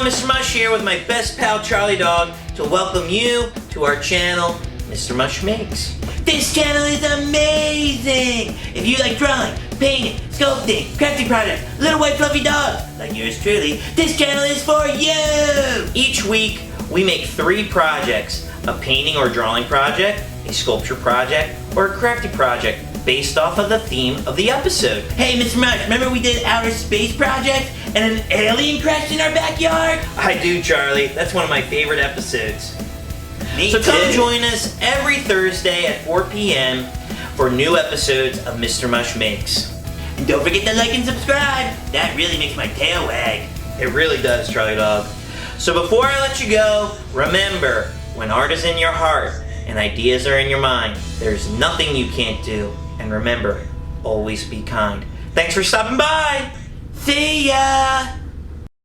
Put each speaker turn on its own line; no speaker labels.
everyone, Mr. Mush here with my best pal Charlie Dog to welcome you to our channel, Mr. Mush Makes. This channel is amazing! If you like drawing, painting, sculpting, crafting projects, little white fluffy dogs, like yours truly, this channel is for you! Each week, we make 3 projects: a painting or drawing project, a sculpture project, or a crafting project based off of the theme of the episode. Hey, Mr. Mush, remember we did outer space project and an alien crashed in our backyard? I do, Charlie. That's one of my favorite episodes. So come join us every Thursday at 4 p.m. for new episodes of Mr. Mush Makes. And don't forget to like and subscribe. That really makes my tail wag. It really does, Charlie Dog. So before I let you go, remember, when art is in your heart and ideas are in your mind, there's nothing you can't do. And remember, always be kind. Thanks for stopping by. See ya!